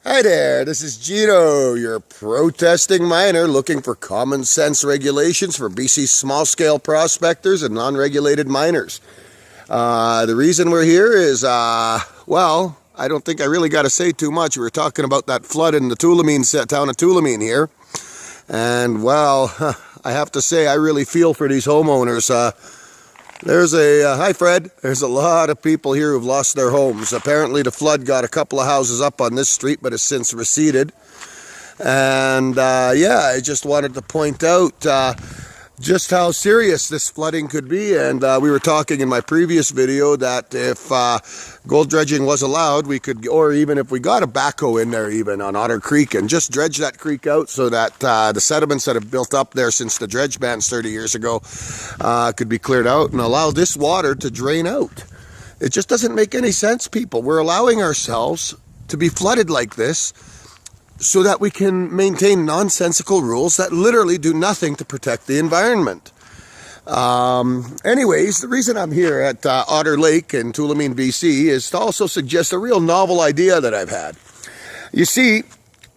Hi there, this is Gino, your protesting miner looking for common sense regulations for BC small-scale prospectors and non-regulated miners. The reason we're here is, well, I don't think I really got to say too much. We were talking about that flood in the Tulameen town of Tulameen here. And, well, I have to say I really feel for these homeowners. Hi Fred, there's a lot of people here who've lost their homes. Apparently the flood got a couple of houses up on this street, but has since receded. And yeah, I just wanted to point out just how serious this flooding could be. And we were talking in my previous video that if gold dredging was allowed, we could, or even if we got a backhoe in there even on Otter Creek and just dredge that creek out so that the sediments that have built up there since the dredge bans 30 years ago could be cleared out and allow this water to drain out. It just doesn't make any sense, people. We're allowing ourselves to be flooded like this so that we can maintain nonsensical rules that literally do nothing to protect the environment. Anyways, the reason I'm here at Otter Lake in Tulameen, BC is to also suggest a real novel idea that I've had. You see,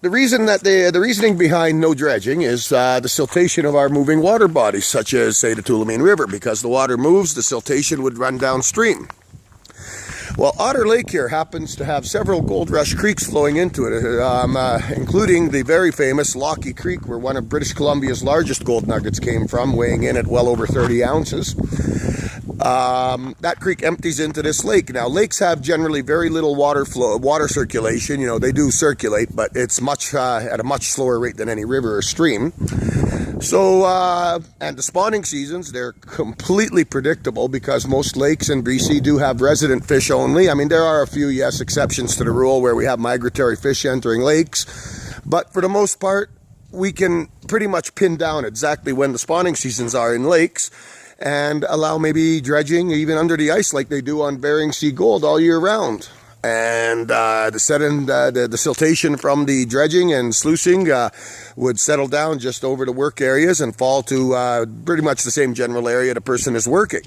the reasoning behind no dredging is the siltation of our moving water bodies, such as, say, the Tulameen River. Because the water moves, the siltation would run downstream. Well, Otter Lake here happens to have several gold rush creeks flowing into it, including the very famous Lockie Creek, where one of British Columbia's largest gold nuggets came from, weighing in at well over 30 ounces. That creek empties into this lake. Now, lakes have generally very little water circulation. You know, they do circulate, but it's at a much slower rate than any river or stream. So, and the spawning seasons, they're completely predictable because most lakes in BC do have resident fish only. I mean, there are a few, yes, exceptions to the rule where we have migratory fish entering lakes. But for the most part, we can pretty much pin down exactly when the spawning seasons are in lakes and allow maybe dredging even under the ice like they do on Bering Sea Gold all year round. And the siltation from the dredging and sluicing would settle down just over the work areas and fall to pretty much the same general area the person is working.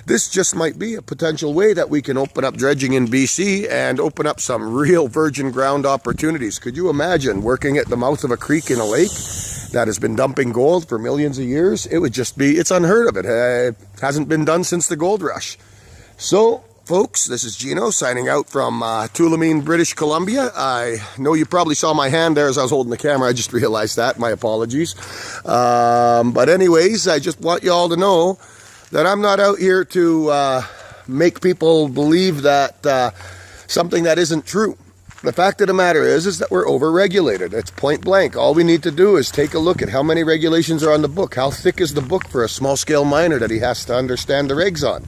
This just might be a potential way that we can open up dredging in BC and open up some real virgin ground opportunities. Could you imagine working at the mouth of a creek in a lake that has been dumping gold for millions of years? It would just be, it's unheard of. It hasn't been done since the gold rush. So, folks, this is Gino signing out from Tulameen, British Columbia. I know you probably saw my hand there as I was holding the camera. I just realized that. My apologies. But anyways, I just want you all to know that I'm not out here to make people believe that something that isn't true. The fact of the matter is that we're over-regulated. It's point blank. All we need to do is take a look at how many regulations are on the book. How thick is the book for a small-scale miner that he has to understand the regs on?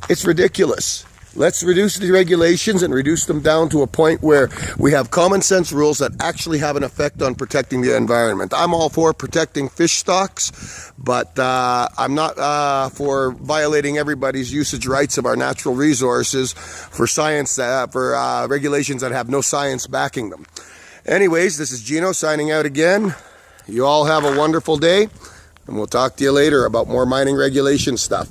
It's ridiculous. Let's reduce the regulations and reduce them down to a point where we have common sense rules that actually have an effect on protecting the environment. I'm all for protecting fish stocks, but I'm not for violating everybody's usage rights of our natural resources for regulations that have no science backing them. Anyways, this is Gino signing out again. You all have a wonderful day, and we'll talk to you later about more mining regulation stuff.